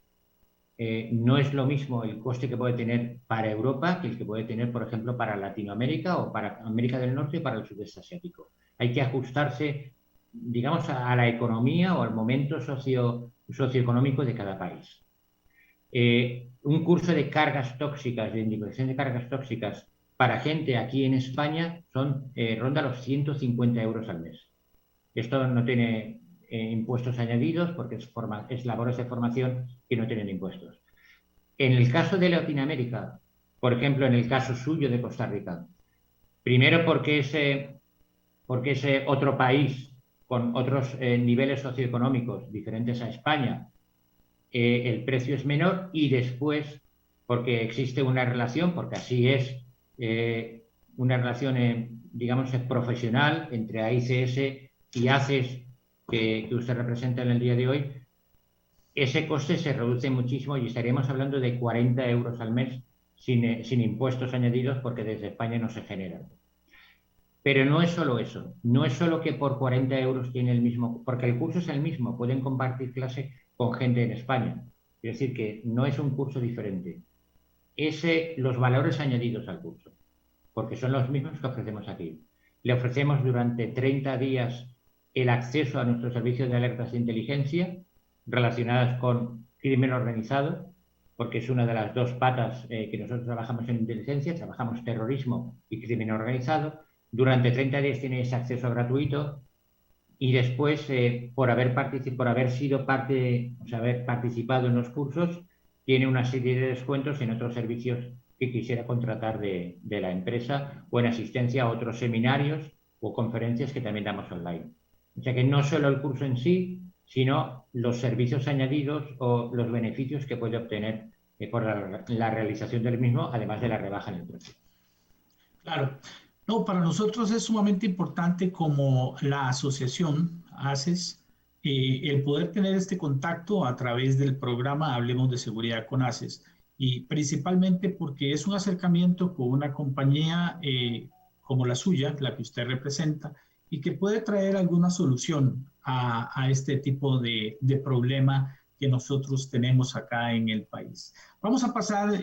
No es lo mismo el coste que puede tener para Europa que el que puede tener, por ejemplo, para Latinoamérica o para América del Norte y para el sudeste asiático. Hay que ajustarse, digamos, a la economía o al momento socioeconómico de cada país. Un curso de cargas tóxicas, de identificación de cargas tóxicas para gente aquí en España ronda los 150 euros al mes. Esto no tiene impuestos añadidos porque es labores de formación que no tienen impuestos. En el caso de Latinoamérica, por ejemplo, en el caso suyo de Costa Rica, primero porque es otro país con otros niveles socioeconómicos diferentes a España, el precio es menor, y después porque existe una relación, porque así es, una relación digamos, profesional entre AICS y ACES que usted representa en el día de hoy, ese coste se reduce muchísimo y estaríamos hablando de 40 euros al mes sin impuestos añadidos, porque desde España no se generan. Pero no es solo eso, no es solo que por 40 euros tiene el mismo, porque el curso es el mismo, pueden compartir clase con gente en España. Es decir, que no es un curso diferente. Es los valores añadidos al curso, porque son los mismos que ofrecemos aquí. Le ofrecemos durante 30 días el acceso a nuestro servicio de alertas de inteligencia relacionadas con crimen organizado, porque es una de las dos patas que nosotros trabajamos en inteligencia, trabajamos terrorismo y crimen organizado. Durante 30 días tiene ese acceso gratuito y después, por haber sido parte, o sea, haber participado en los cursos, tiene una serie de descuentos en otros servicios que quisiera contratar de la empresa o en asistencia a otros seminarios o conferencias que también damos online. O sea que no solo el curso en sí, sino los servicios añadidos o los beneficios que puede obtener por la realización del mismo, además de la rebaja en el precio. Claro. No, para nosotros es sumamente importante como la asociación ACES, el poder tener este contacto a través del programa Hablemos de Seguridad con ACES, y principalmente porque es un acercamiento con una compañía como la suya, la que usted representa, y que puede traer alguna solución a este tipo de problema que nosotros tenemos acá en el país. Vamos a pasar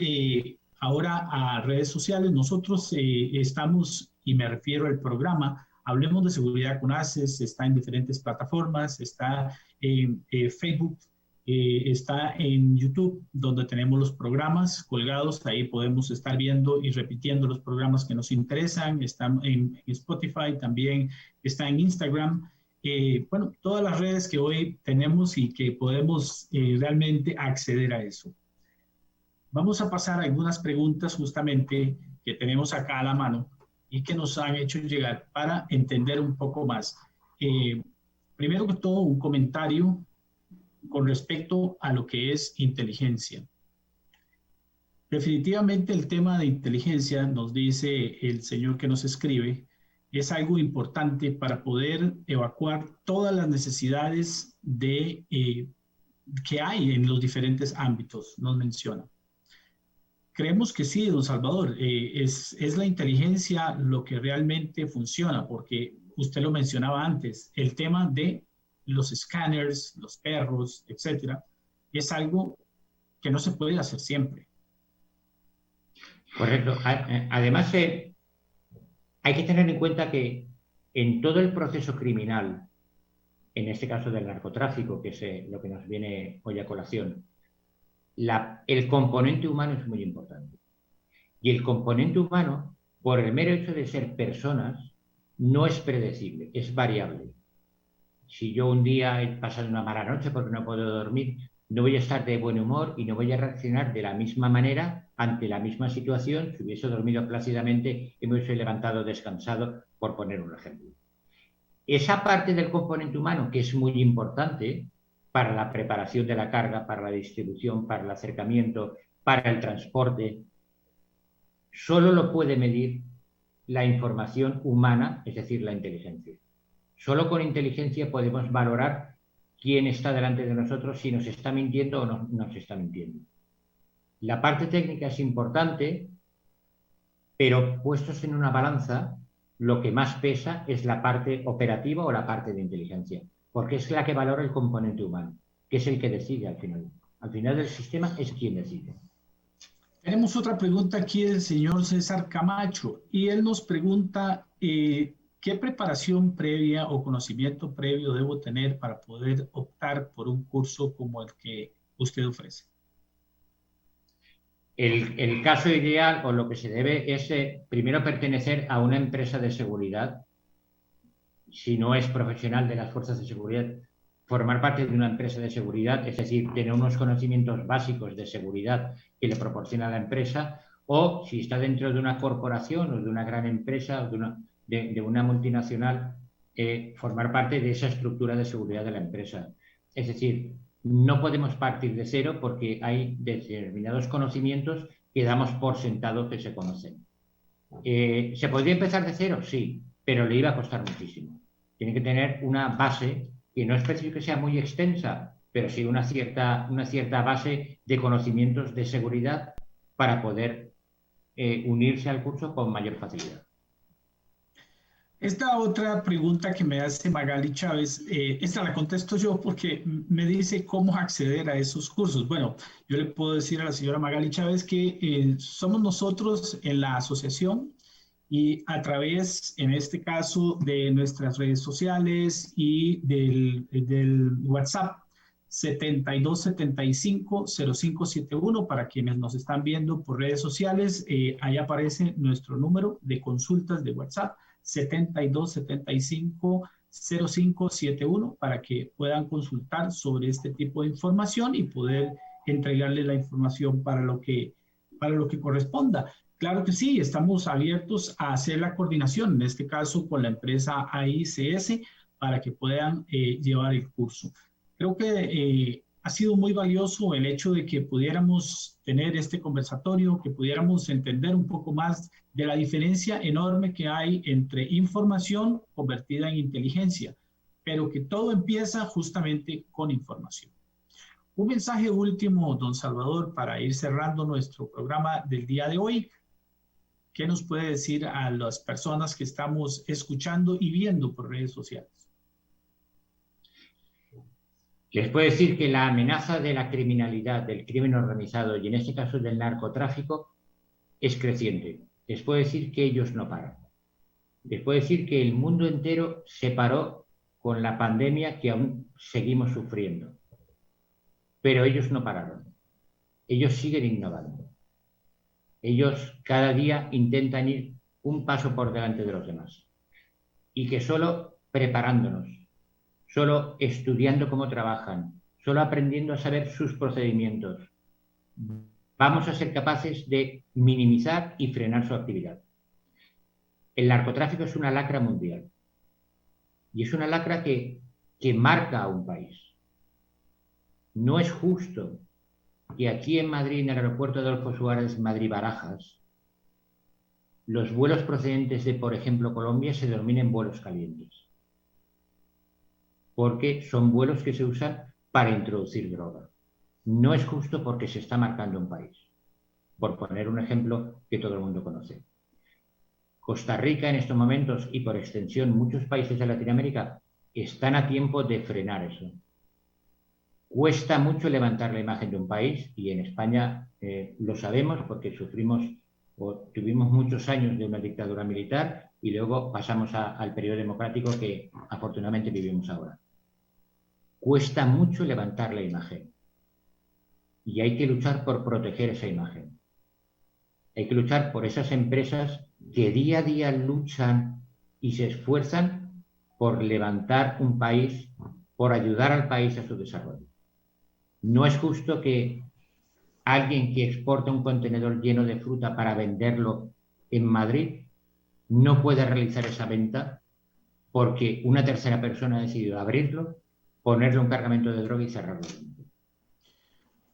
ahora a redes sociales. Nosotros estamos, y me refiero al programa Hablemos de Seguridad con ACES, está en diferentes plataformas, está en Facebook, está en YouTube, donde tenemos los programas colgados. Ahí podemos estar viendo y repitiendo los programas que nos interesan. Están en Spotify, también está en Instagram. Bueno, todas las redes que hoy tenemos y que podemos realmente acceder a eso. Vamos a pasar a algunas preguntas justamente que tenemos acá a la mano y que nos han hecho llegar para entender un poco más. Primero que todo, un comentario con respecto a lo que es inteligencia. Definitivamente el tema de inteligencia, nos dice el señor que nos escribe, es algo importante para poder evacuar todas las necesidades que hay en los diferentes ámbitos, nos menciona. Creemos que sí, don Salvador, es la inteligencia lo que realmente funciona, porque usted lo mencionaba antes, el tema de los escáneres, los perros, etcétera, es algo que no se puede hacer siempre. Correcto. Además, hay que tener en cuenta que en todo el proceso criminal, en este caso del narcotráfico, que es lo que nos viene hoy a colación, el componente humano es muy importante. Y el componente humano, por el mero hecho de ser personas, no es predecible, es variable. Si yo un día he pasado una mala noche porque no puedo dormir, no voy a estar de buen humor y no voy a reaccionar de la misma manera ante la misma situación si hubiese dormido plácidamente y me hubiese levantado descansado, por poner un ejemplo. Esa parte del componente humano, que es muy importante para la preparación de la carga, para la distribución, para el acercamiento, para el transporte, solo lo puede medir la información humana, es decir, la inteligencia. Solo con inteligencia podemos valorar quién está delante de nosotros, si nos está mintiendo o no nos está mintiendo. La parte técnica es importante, pero puestos en una balanza, lo que más pesa es la parte operativa o la parte de inteligencia, porque es la que valora el componente humano, que es el que decide al final. Al final del sistema es quien decide. Tenemos otra pregunta aquí del señor César Camacho, y él nos pregunta ¿qué preparación previa o conocimiento previo debo tener para poder optar por un curso como el que usted ofrece? El caso ideal o lo que se debe es primero pertenecer a una empresa de seguridad. Si no es profesional de las fuerzas de seguridad, formar parte de una empresa de seguridad, es decir, tener unos conocimientos básicos de seguridad que le proporciona la empresa, o si está dentro de una corporación o de una gran empresa o de una multinacional, formar parte de esa estructura de seguridad de la empresa. Es decir, no podemos partir de cero porque hay determinados conocimientos que damos por sentado que se conocen. ¿Se podría empezar de cero? Sí, pero le iba a costar muchísimo. Tiene que tener una base que no es preciso que sea muy extensa, pero sí una cierta base de conocimientos de seguridad para poder unirse al curso con mayor facilidad. Esta otra pregunta que me hace Magali Chávez, esta la contesto yo porque me dice cómo acceder a esos cursos. Bueno, yo le puedo decir a la señora Magali Chávez que somos nosotros en la asociación y a través, en este caso, de nuestras redes sociales y del WhatsApp 7275-0571, para quienes nos están viendo por redes sociales, ahí aparece nuestro número de consultas de WhatsApp 7275-0571 para que puedan consultar sobre este tipo de información y poder entregarle la información para lo que corresponda. Claro que sí, estamos abiertos a hacer la coordinación, en este caso con la empresa AICS, para que puedan llevar el curso. Creo que ha sido muy valioso el hecho de que pudiéramos tener este conversatorio, que pudiéramos entender un poco más de la diferencia enorme que hay entre información convertida en inteligencia, pero que todo empieza justamente con información. Un mensaje último, don Salvador, para ir cerrando nuestro programa del día de hoy. ¿Qué nos puede decir a las personas que estamos escuchando y viendo por redes sociales? Les puedo decir que la amenaza de la criminalidad, del crimen organizado y en este caso del narcotráfico es creciente. Les puedo decir que ellos no paran. Les puedo decir que el mundo entero se paró con la pandemia que aún seguimos sufriendo. Pero ellos no pararon. Ellos siguen innovando. Ellos cada día intentan ir un paso por delante de los demás. Y que solo preparándonos, solo estudiando cómo trabajan, solo aprendiendo a saber sus procedimientos, vamos a ser capaces de minimizar y frenar su actividad. El narcotráfico es una lacra mundial. Y es una lacra que marca a un país. No es justo que aquí en Madrid, en el aeropuerto de Adolfo Suárez, Madrid-Barajas, los vuelos procedentes de, por ejemplo, Colombia se denominen vuelos calientes. Porque son vuelos que se usan para introducir droga. No es justo porque se está marcando un país. Por poner un ejemplo que todo el mundo conoce. Costa Rica en estos momentos y por extensión muchos países de Latinoamérica están a tiempo de frenar eso. Cuesta mucho levantar la imagen de un país y en España lo sabemos porque tuvimos muchos años de una dictadura militar y luego pasamos al periodo democrático que afortunadamente vivimos ahora. Cuesta mucho levantar la imagen y hay que luchar por proteger esa imagen. Hay que luchar por esas empresas que día a día luchan y se esfuerzan por levantar un país, por ayudar al país a su desarrollo. No es justo que alguien que exporta un contenedor lleno de fruta para venderlo en Madrid no pueda realizar esa venta porque una tercera persona ha decidido abrirlo, ponerle un cargamento de droga y cerrarlo.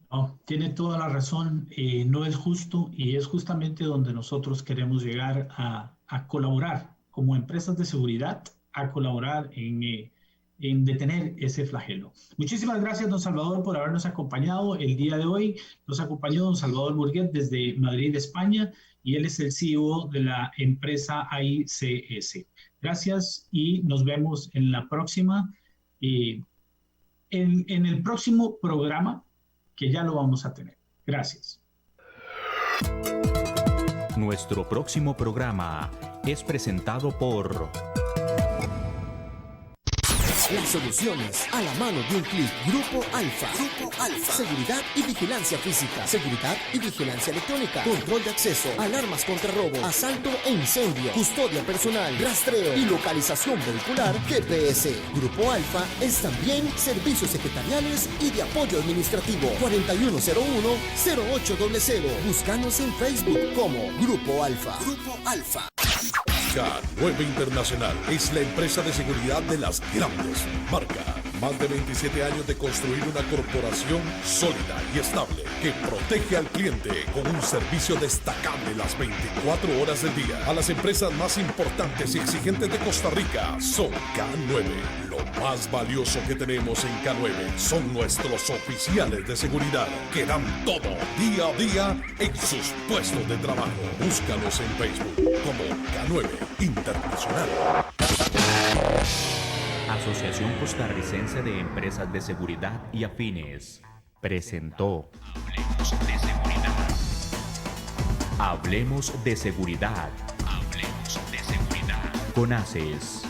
No, tiene toda la razón, no es justo y es justamente donde nosotros queremos llegar a colaborar como empresas de seguridad, a colaborar en detener ese flagelo. Muchísimas gracias, don Salvador, por habernos acompañado el día de hoy. Nos acompañó don Salvador Burguet desde Madrid, España, y él es el CEO de la empresa AICS. Gracias y nos vemos en la próxima, en el próximo programa que ya lo vamos a tener. Gracias. Nuestro próximo programa es presentado por... Las soluciones a la mano de un clic. Grupo Alfa. Grupo Alfa. Seguridad y vigilancia física. Seguridad y vigilancia electrónica. Control de acceso. Alarmas contra robo. Asalto e incendio. Custodia personal. Rastreo y localización vehicular. GPS. Grupo Alfa es también servicios secretariales y de apoyo administrativo. 4101-0800. Búscanos en Facebook como Grupo Alfa. Grupo Alfa. K9 Internacional es la empresa de seguridad de las grandes marcas. Más de 27 años de construir una corporación sólida y estable que protege al cliente con un servicio destacable las 24 horas del día. A las empresas más importantes y exigentes de Costa Rica son K9. Lo más valioso que tenemos en K9 son nuestros oficiales de seguridad que dan todo día a día en sus puestos de trabajo. Búscalos en Facebook como K9 Internacional. Asociación Costarricense de Empresas de Seguridad y Afines presentó Hablemos de Seguridad. Hablemos de Seguridad. Con ACES.